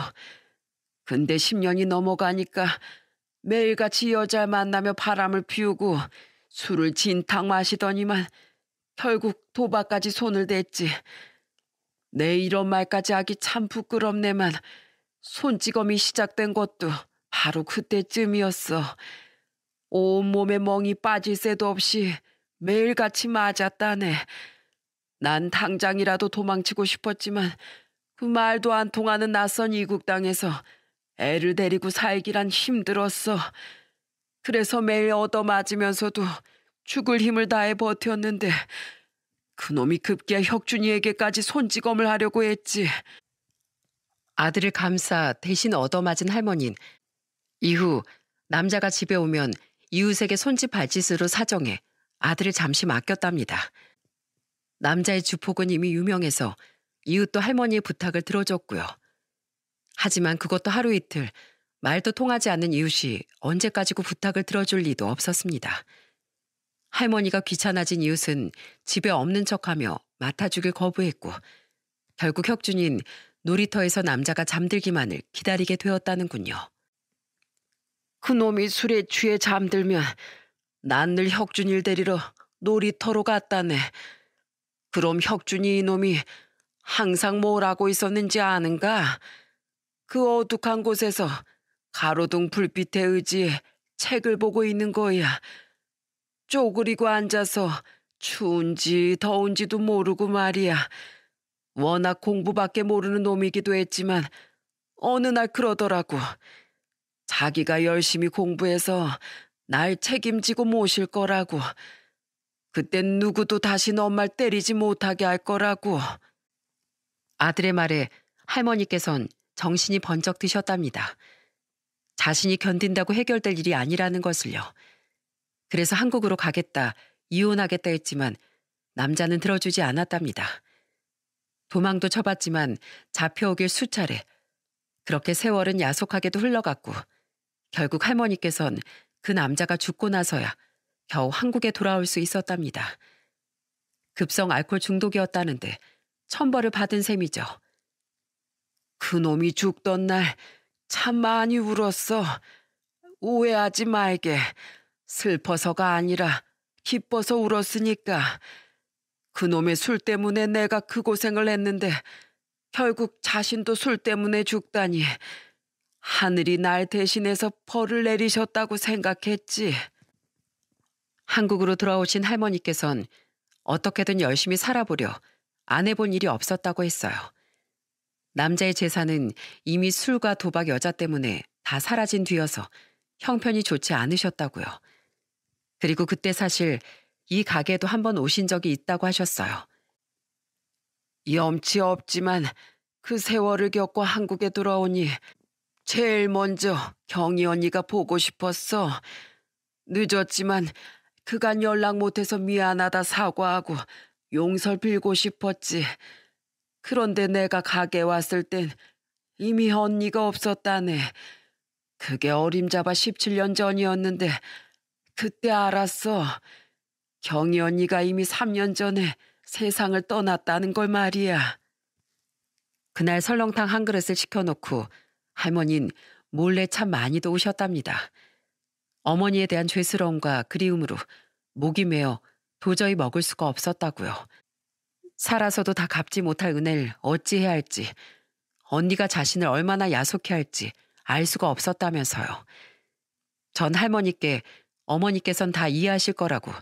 근데 10년이 넘어가니까 매일같이 여자를 만나며 바람을 피우고 술을 진탕 마시더니만 결국 도박까지 손을 댔지. 내 이런 말까지 하기 참 부끄럽네만 손찌검이 시작된 것도 바로 그때쯤이었어. 온몸에 멍이 빠질 새도 없이 매일같이 맞았다네. 난 당장이라도 도망치고 싶었지만 그 말도 안 통하는 낯선 이국 땅에서 애를 데리고 살기란 힘들었어. 그래서 매일 얻어맞으면서도 죽을 힘을 다해 버텼는데 그놈이 급기야 혁준이에게까지 손찌검을 하려고 했지. 아들을 감싸 대신 얻어맞은 할머니는 이후 남자가 집에 오면 이웃에게 손짓 발짓으로 사정해 아들을 잠시 맡겼답니다. 남자의 주폭은 이미 유명해서 이웃도 할머니의 부탁을 들어줬고요. 하지만 그것도 하루 이틀 말도 통하지 않는 이웃이 언제까지고 부탁을 들어줄 리도 없었습니다. 할머니가 귀찮아진 이웃은 집에 없는 척하며 맡아주길 거부했고 결국 혁준인 놀이터에서 남자가 잠들기만을 기다리게 되었다는군요. 그놈이 술에 취해 잠들면 난 늘 혁준이를 데리러 놀이터로 갔다네. 그럼 혁준이 이놈이 항상 뭘 하고 있었는지 아는가? 그 어둑한 곳에서 가로등 불빛에 의지해 책을 보고 있는 거야. 쪼그리고 앉아서 추운지 더운지도 모르고 말이야. 워낙 공부밖에 모르는 놈이기도 했지만 어느 날 그러더라고. 자기가 열심히 공부해서 날 책임지고 모실 거라고. 그땐 누구도 다시는 엄마를 때리지 못하게 할 거라고. 아들의 말에 할머니께선 정신이 번쩍 드셨답니다. 자신이 견딘다고 해결될 일이 아니라는 것을요. 그래서 한국으로 가겠다, 이혼하겠다 했지만 남자는 들어주지 않았답니다. 도망도 쳐봤지만 잡혀오길 수차례. 그렇게 세월은 야속하게도 흘러갔고 결국 할머니께선 그 남자가 죽고 나서야 겨우 한국에 돌아올 수 있었답니다. 급성 알코올 중독이었다는데 천벌을 받은 셈이죠. 그놈이 죽던 날 참 많이 울었어. 오해하지 말게. 슬퍼서가 아니라 기뻐서 울었으니까. 그놈의 술 때문에 내가 그 고생을 했는데 결국 자신도 술 때문에 죽다니. 하늘이 날 대신해서 벌을 내리셨다고 생각했지. 한국으로 돌아오신 할머니께선 어떻게든 열심히 살아보려 안 해본 일이 없었다고 했어요. 남자의 재산은 이미 술과 도박 여자 때문에 다 사라진 뒤여서 형편이 좋지 않으셨다고요. 그리고 그때 사실 이 가게에도 한번 오신 적이 있다고 하셨어요. 염치 없지만 그 세월을 겪고 한국에 돌아오니 제일 먼저 경희 언니가 보고 싶었어. 늦었지만 그간 연락 못해서 미안하다 사과하고 용서를 빌고 싶었지. 그런데 내가 가게 왔을 땐 이미 언니가 없었다네. 그게 어림잡아 17년 전이었는데 그때 알았어. 경희 언니가 이미 3년 전에 세상을 떠났다는 걸 말이야. 그날 설렁탕 한 그릇을 시켜놓고 할머니는 몰래 참 많이도 오셨답니다. 어머니에 대한 죄스러움과 그리움으로 목이 메어 도저히 먹을 수가 없었다고요. 살아서도 다 갚지 못할 은혜를 어찌해야 할지, 언니가 자신을 얼마나 야속해 할지 알 수가 없었다면서요. 전 할머니께 어머니께선 다 이해하실 거라고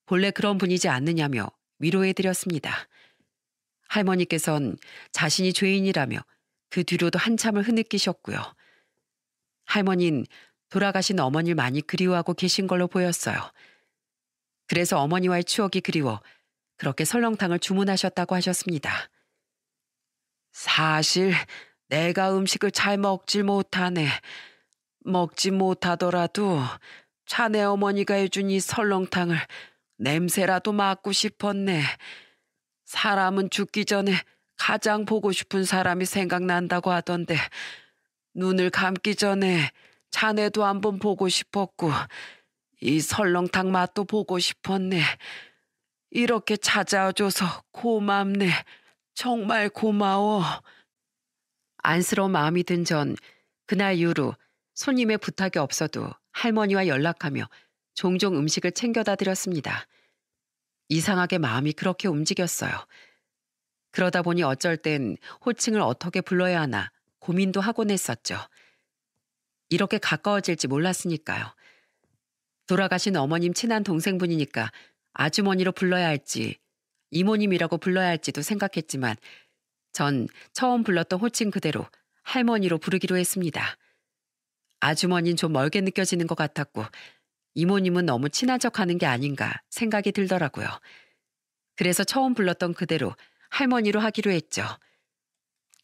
본래 그런 분이지 않느냐며 위로해드렸습니다. 할머니께선 자신이 죄인이라며 그 뒤로도 한참을 흐느끼셨고요. 할머니는 돌아가신 어머니를 많이 그리워하고 계신 걸로 보였어요. 그래서 어머니와의 추억이 그리워 그렇게 설렁탕을 주문하셨다고 하셨습니다. 사실 내가 음식을 잘 먹질 못하네. 먹지 못하더라도 자네 어머니가 해준 이 설렁탕을 냄새라도 맡고 싶었네. 사람은 죽기 전에 가장 보고 싶은 사람이 생각난다고 하던데 눈을 감기 전에 자네도 한번 보고 싶었고 이 설렁탕 맛도 보고 싶었네. 이렇게 찾아줘서 고맙네. 정말 고마워. 안쓰러운 마음이 든 전 그날 이후로 손님의 부탁이 없어도 할머니와 연락하며 종종 음식을 챙겨다 드렸습니다. 이상하게 마음이 그렇게 움직였어요. 그러다 보니 어쩔 땐 호칭을 어떻게 불러야 하나 고민도 하곤 했었죠. 이렇게 가까워질지 몰랐으니까요. 돌아가신 어머님 친한 동생분이니까 아주머니로 불러야 할지 이모님이라고 불러야 할지도 생각했지만 전 처음 불렀던 호칭 그대로 할머니로 부르기로 했습니다. 아주머니는 좀 멀게 느껴지는 것 같았고 이모님은 너무 친한 척하는 게 아닌가 생각이 들더라고요. 그래서 처음 불렀던 그대로 할머니로 하기로 했죠.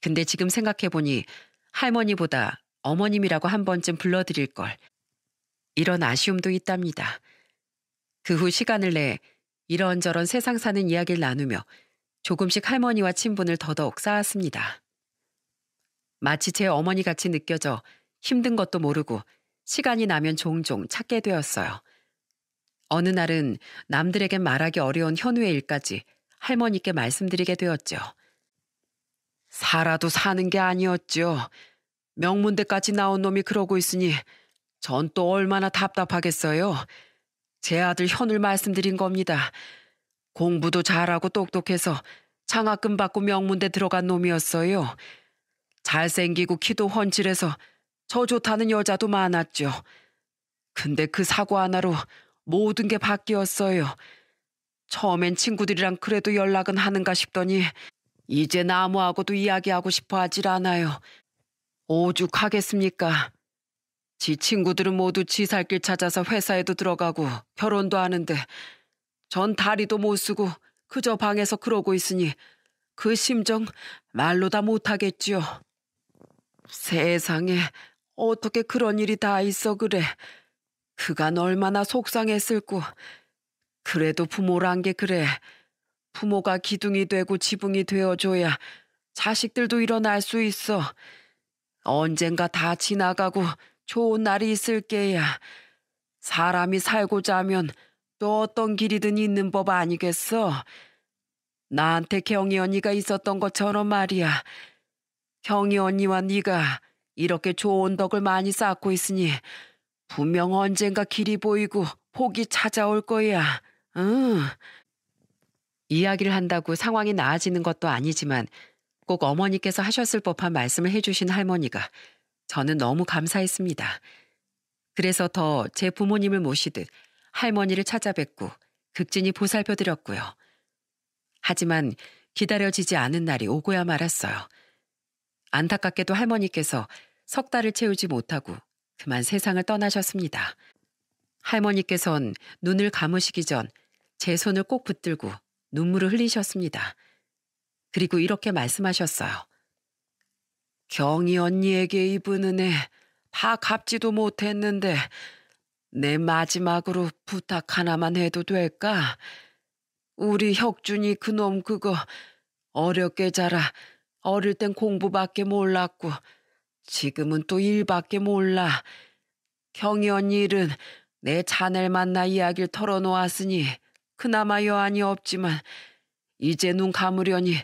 근데 지금 생각해보니 할머니보다 어머님이라고 한 번쯤 불러드릴 걸. 이런 아쉬움도 있답니다. 그 후 시간을 내 이런저런 세상 사는 이야기를 나누며 조금씩 할머니와 친분을 더더욱 쌓았습니다. 마치 제 어머니 같이 느껴져 힘든 것도 모르고 시간이 나면 종종 찾게 되었어요. 어느 날은 남들에겐 말하기 어려운 현우의 일까지 할머니께 말씀드리게 되었죠. 살아도 사는 게 아니었죠. 명문대까지 나온 놈이 그러고 있으니 전 또 얼마나 답답하겠어요. 제 아들 현우를 말씀드린 겁니다. 공부도 잘하고 똑똑해서 장학금 받고 명문대 들어간 놈이었어요. 잘생기고 키도 훤칠해서 저 좋다는 여자도 많았죠. 근데 그 사고 하나로 모든 게 바뀌었어요. 처음엔 친구들이랑 그래도 연락은 하는가 싶더니 이제 나무하고도 이야기하고 싶어 하질 않아요. 오죽하겠습니까? 지 친구들은 모두 지 살 길 찾아서 회사에도 들어가고 결혼도 하는데 전 다리도 못 쓰고 그저 방에서 그러고 있으니 그 심정 말로 다 못하겠지요. 세상에 어떻게 그런 일이 다 있어 그래. 그간 얼마나 속상했을꼬. 그래도 부모란 게 그래. 부모가 기둥이 되고 지붕이 되어줘야 자식들도 일어날 수 있어. 언젠가 다 지나가고 좋은 날이 있을 게야. 사람이 살고자 하면 또 어떤 길이든 있는 법 아니겠어? 나한테 경희 언니가 있었던 것처럼 말이야. 경희 언니와 네가 이렇게 좋은 덕을 많이 쌓고 있으니 분명 언젠가 길이 보이고 복이 찾아올 거야. 응. 이야기를 한다고 상황이 나아지는 것도 아니지만 꼭 어머니께서 하셨을 법한 말씀을 해주신 할머니가 저는 너무 감사했습니다. 그래서 더 제 부모님을 모시듯 할머니를 찾아뵙고 극진히 보살펴드렸고요. 하지만 기다려지지 않은 날이 오고야 말았어요. 안타깝게도 할머니께서 석 달을 채우지 못하고 그만 세상을 떠나셨습니다. 할머니께선 눈을 감으시기 전 제 손을 꼭 붙들고 눈물을 흘리셨습니다. 그리고 이렇게 말씀하셨어요. 경희 언니에게 입은 은혜 다 갚지도 못했는데 내 마지막으로 부탁 하나만 해도 될까? 우리 혁준이 그놈 그거 어렵게 자라 어릴 땐 공부밖에 몰랐고 지금은 또 일밖에 몰라. 경희 언니 일은 내 자네를 만나 이야기를 털어놓았으니 그나마 여한이 없지만 이제 눈 감으려니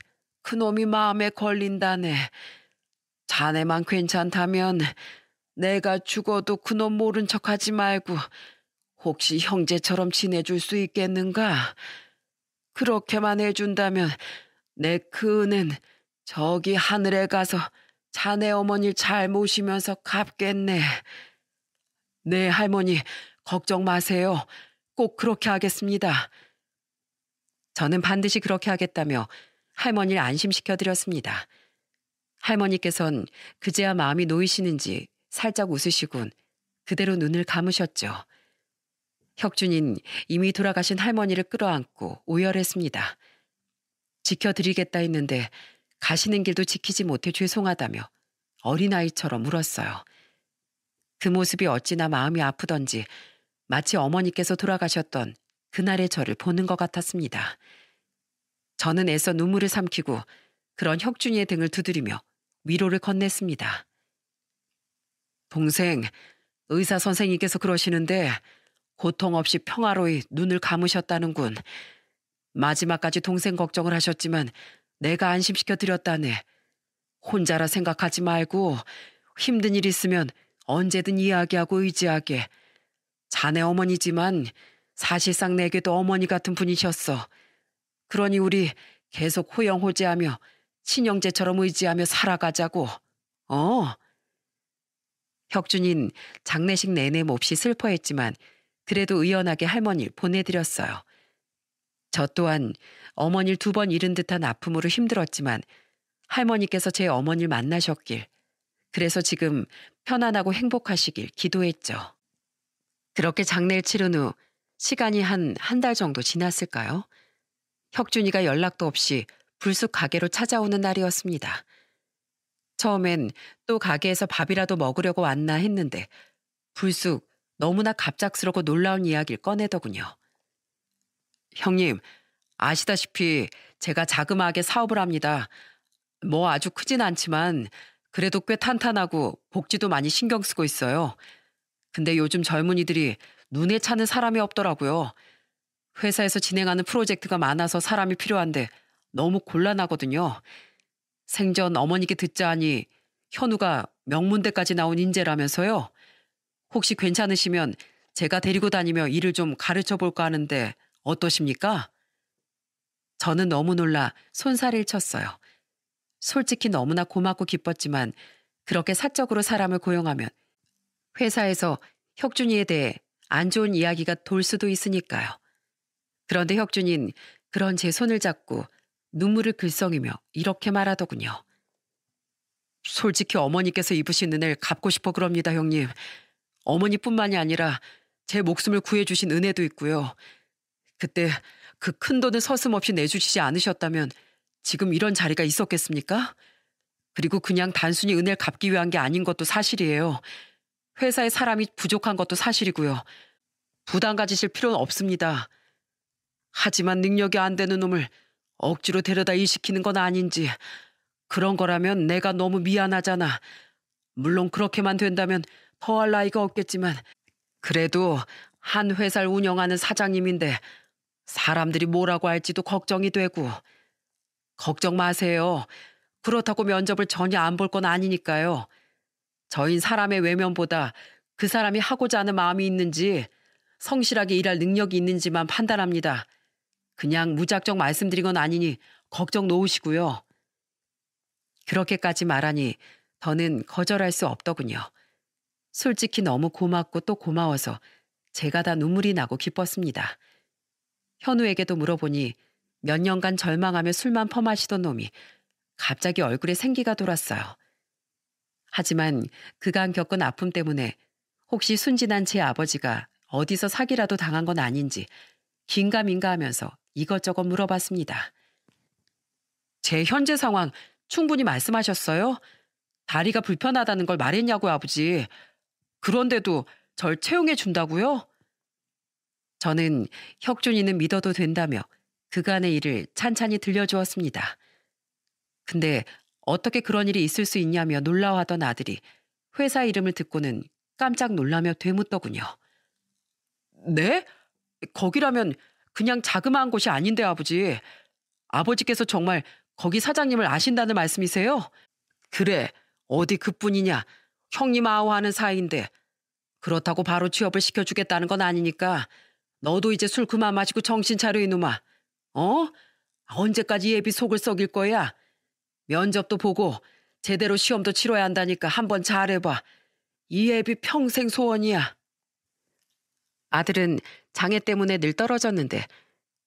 그놈이 마음에 걸린다네. 자네만 괜찮다면 내가 죽어도 그놈 모른 척하지 말고 혹시 형제처럼 지내줄 수 있겠는가? 그렇게만 해준다면 내 그 은혜는 저기 하늘에 가서 자네 어머니를 잘 모시면서 갚겠네. 네, 할머니, 걱정 마세요. 꼭 그렇게 하겠습니다. 저는 반드시 그렇게 하겠다며 할머니를 안심시켜드렸습니다. 할머니께선 그제야 마음이 놓이시는지 살짝 웃으시곤 그대로 눈을 감으셨죠. 혁준인 이미 돌아가신 할머니를 끌어안고 오열했습니다. 지켜드리겠다 했는데 가시는 길도 지키지 못해 죄송하다며 어린아이처럼 울었어요. 그 모습이 어찌나 마음이 아프던지 마치 어머니께서 돌아가셨던 그날의 저를 보는 것 같았습니다. 저는 애써 눈물을 삼키고 그런 혁준이의 등을 두드리며 위로를 건넸습니다. 동생, 의사 선생님께서 그러시는데 고통 없이 평화로이 눈을 감으셨다는군. 마지막까지 동생 걱정을 하셨지만 내가 안심시켜 드렸다네. 혼자라 생각하지 말고 힘든 일 있으면 언제든 이야기하고 의지하게. 자네 어머니지만 사실상 내게도 어머니 같은 분이셨어. 그러니 우리 계속 호영호재하며 친형제처럼 의지하며 살아가자고. 혁준인 장례식 내내 몹시 슬퍼했지만 그래도 의연하게 할머니를 보내드렸어요. 저 또한 어머니를 2번 잃은 듯한 아픔으로 힘들었지만 할머니께서 제 어머니를 만나셨길, 그래서 지금 편안하고 행복하시길 기도했죠. 그렇게 장례를 치른 후 시간이 한 달 정도 지났을까요? 혁준이가 연락도 없이 불쑥 가게로 찾아오는 날이었습니다. 처음엔 또 가게에서 밥이라도 먹으려고 왔나 했는데 불쑥 너무나 갑작스럽고 놀라운 이야기를 꺼내더군요. 형님, 아시다시피 제가 자그마하게 사업을 합니다. 뭐 아주 크진 않지만 그래도 꽤 탄탄하고 복지도 많이 신경 쓰고 있어요. 근데 요즘 젊은이들이 눈에 차는 사람이 없더라고요. 회사에서 진행하는 프로젝트가 많아서 사람이 필요한데 너무 곤란하거든요. 생전 어머니께 듣자 하니 현우가 명문대까지 나온 인재라면서요. 혹시 괜찮으시면 제가 데리고 다니며 일을 좀 가르쳐 볼까 하는데 어떠십니까? 저는 너무 놀라 손살을 쳤어요. 솔직히 너무나 고맙고 기뻤지만 그렇게 사적으로 사람을 고용하면 회사에서 혁준이에 대해 안 좋은 이야기가 돌 수도 있으니까요. 그런데 혁준이는 그런 제 손을 잡고 눈물을 글썽이며 이렇게 말하더군요. 솔직히 어머니께서 입으신 은혜를 갚고 싶어 그럽니다, 형님. 어머니뿐만이 아니라 제 목숨을 구해주신 은혜도 있고요. 그때 그 큰 돈을 서슴없이 내주시지 않으셨다면 지금 이런 자리가 있었겠습니까? 그리고 그냥 단순히 은혜를 갚기 위한 게 아닌 것도 사실이에요. 회사에 사람이 부족한 것도 사실이고요. 부담 가지실 필요는 없습니다. 하지만 능력이 안 되는 놈을 억지로 데려다 일시키는 건 아닌지, 그런 거라면 내가 너무 미안하잖아. 물론 그렇게만 된다면 더할 나위가 없겠지만 그래도 한 회사를 운영하는 사장님인데 사람들이 뭐라고 할지도 걱정이 되고. 걱정 마세요. 그렇다고 면접을 전혀 안 볼 건 아니니까요. 저흰 사람의 외면보다 그 사람이 하고자 하는 마음이 있는지 성실하게 일할 능력이 있는지만 판단합니다. 그냥 무작정 말씀드린 건 아니니 걱정 놓으시고요. 그렇게까지 말하니 더는 거절할 수 없더군요. 솔직히 너무 고맙고 또 고마워서 제가 다 눈물이 나고 기뻤습니다. 현우에게도 물어보니 몇 년간 절망하며 술만 퍼마시던 놈이 갑자기 얼굴에 생기가 돌았어요. 하지만 그간 겪은 아픔 때문에 혹시 순진한 제 아버지가 어디서 사기라도 당한 건 아닌지 긴가민가 하면서 이것저것 물어봤습니다. 제 현재 상황 충분히 말씀하셨어요? 다리가 불편하다는 걸 말했냐고요, 아버지. 그런데도 절 채용해 준다고요? 저는 혁준이는 믿어도 된다며 그간의 일을 찬찬히 들려주었습니다. 근데 어떻게 그런 일이 있을 수 있냐며 놀라워하던 아들이 회사 이름을 듣고는 깜짝 놀라며 되묻더군요. 네? 거기라면 그냥 자그마한 곳이 아닌데, 아버지. 아버지께서 정말 거기 사장님을 아신다는 말씀이세요? 그래, 어디 그뿐이냐. 형님 아우하는 사이인데. 그렇다고 바로 취업을 시켜주겠다는 건 아니니까 너도 이제 술 그만 마시고 정신 차려, 이놈아. 어? 언제까지 예비 속을 썩일 거야? 면접도 보고 제대로 시험도 치러야 한다니까 한번 잘해봐. 이 예비 평생 소원이야. 아들은 장애 때문에 늘 떨어졌는데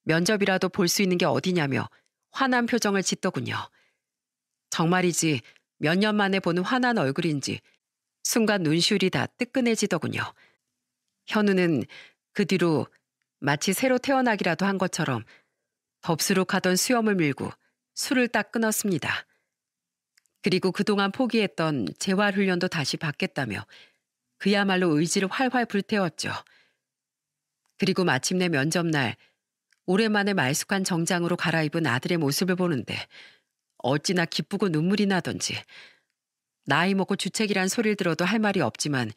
면접이라도 볼 수 있는 게 어디냐며 화난 표정을 짓더군요. 정말이지 몇 년 만에 보는 화난 얼굴인지 순간 눈시울이 다 뜨끈해지더군요. 현우는 그 뒤로 마치 새로 태어나기라도 한 것처럼 덥수룩하던 수염을 밀고 술을 딱 끊었습니다. 그리고 그동안 포기했던 재활훈련도 다시 받겠다며 그야말로 의지를 활활 불태웠죠. 그리고 마침내 면접날 오랜만에 말쑥한 정장으로 갈아입은 아들의 모습을 보는데 어찌나 기쁘고 눈물이 나던지. 나이 먹고 주책이란 소리를 들어도 할 말이 없지만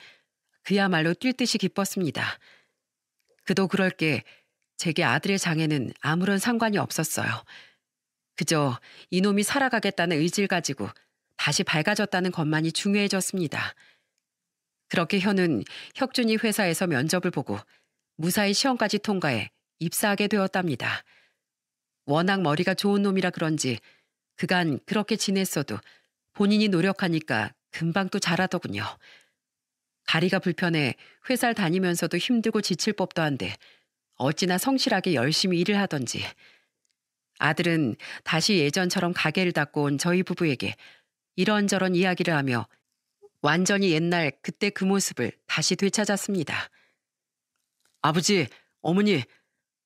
그야말로 뛸 듯이 기뻤습니다. 그도 그럴 게 제게 아들의 장애는 아무런 상관이 없었어요. 그저 이놈이 살아가겠다는 의지를 가지고 다시 밝아졌다는 것만이 중요해졌습니다. 그렇게 현은 혁준이 회사에서 면접을 보고 무사히 시험까지 통과해 입사하게 되었답니다. 워낙 머리가 좋은 놈이라 그런지 그간 그렇게 지냈어도 본인이 노력하니까 금방 또 잘하더군요. 다리가 불편해 회사를 다니면서도 힘들고 지칠 법도 한데 어찌나 성실하게 열심히 일을 하던지. 아들은 다시 예전처럼 가게를 닫고 온 저희 부부에게 이런저런 이야기를 하며 완전히 옛날 그때 그 모습을 다시 되찾았습니다. 아버지, 어머니,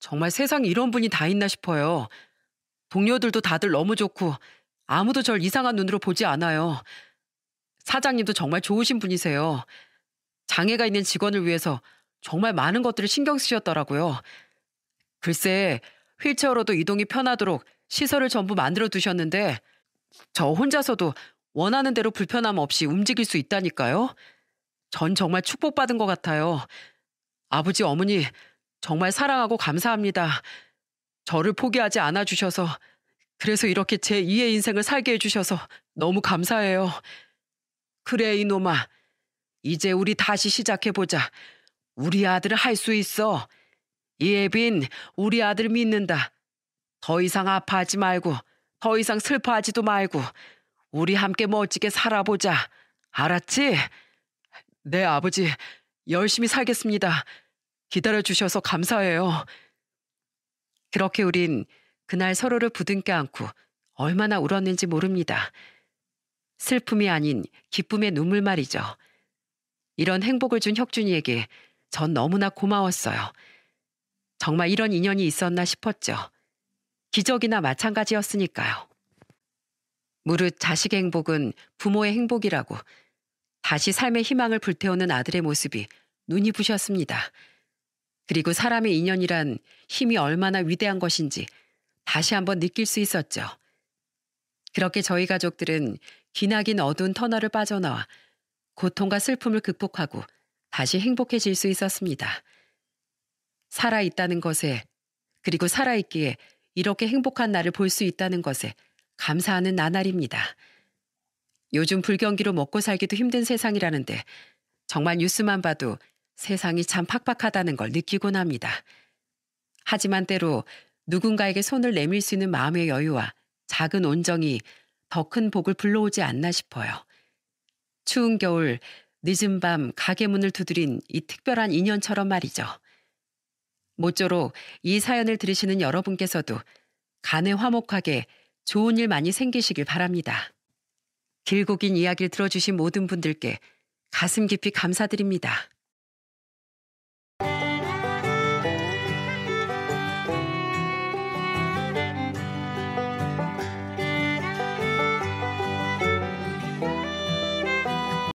정말 세상에 이런 분이 다 있나 싶어요. 동료들도 다들 너무 좋고 아무도 절 이상한 눈으로 보지 않아요. 사장님도 정말 좋으신 분이세요. 장애가 있는 직원을 위해서 정말 많은 것들을 신경 쓰셨더라고요. 글쎄, 휠체어로도 이동이 편하도록 시설을 전부 만들어 두셨는데 저 혼자서도 원하는 대로 불편함 없이 움직일 수 있다니까요. 전 정말 축복받은 것 같아요. 아버지, 어머니, 정말 사랑하고 감사합니다. 저를 포기하지 않아 주셔서, 그래서 이렇게 제 2의 인생을 살게 해주셔서 너무 감사해요. 그래, 이놈아. 이제 우리 다시 시작해보자. 우리 아들은 할 수 있어. 예빈, 우리 아들 믿는다. 더 이상 아파하지 말고, 더 이상 슬퍼하지도 말고, 우리 함께 멋지게 살아보자. 알았지? 네, 아버지. 열심히 살겠습니다. 기다려주셔서 감사해요. 그렇게 우린 그날 서로를 부둥켜 안고 얼마나 울었는지 모릅니다. 슬픔이 아닌 기쁨의 눈물 말이죠. 이런 행복을 준 혁준이에게 전 너무나 고마웠어요. 정말 이런 인연이 있었나 싶었죠. 기적이나 마찬가지였으니까요. 무릇 자식의 행복은 부모의 행복이라고 다시 삶의 희망을 불태우는 아들의 모습이 눈이 부셨습니다. 그리고 사람의 인연이란 힘이 얼마나 위대한 것인지 다시 한번 느낄 수 있었죠. 그렇게 저희 가족들은 기나긴 어두운 터널을 빠져나와 고통과 슬픔을 극복하고 다시 행복해질 수 있었습니다. 살아있다는 것에, 그리고 살아있기에 이렇게 행복한 날을 볼 수 있다는 것에 감사하는 나날입니다. 요즘 불경기로 먹고 살기도 힘든 세상이라는데 정말 뉴스만 봐도 세상이 참 팍팍하다는 걸 느끼곤 합니다. 하지만 때로 누군가에게 손을 내밀 수 있는 마음의 여유와 작은 온정이 더 큰 복을 불러오지 않나 싶어요. 추운 겨울, 늦은 밤 가게 문을 두드린 이 특별한 인연처럼 말이죠. 모쪼록 이 사연을 들으시는 여러분께서도 간에 화목하게 좋은 일 많이 생기시길 바랍니다. 길고 긴 이야기를 들어주신 모든 분들께 가슴 깊이 감사드립니다.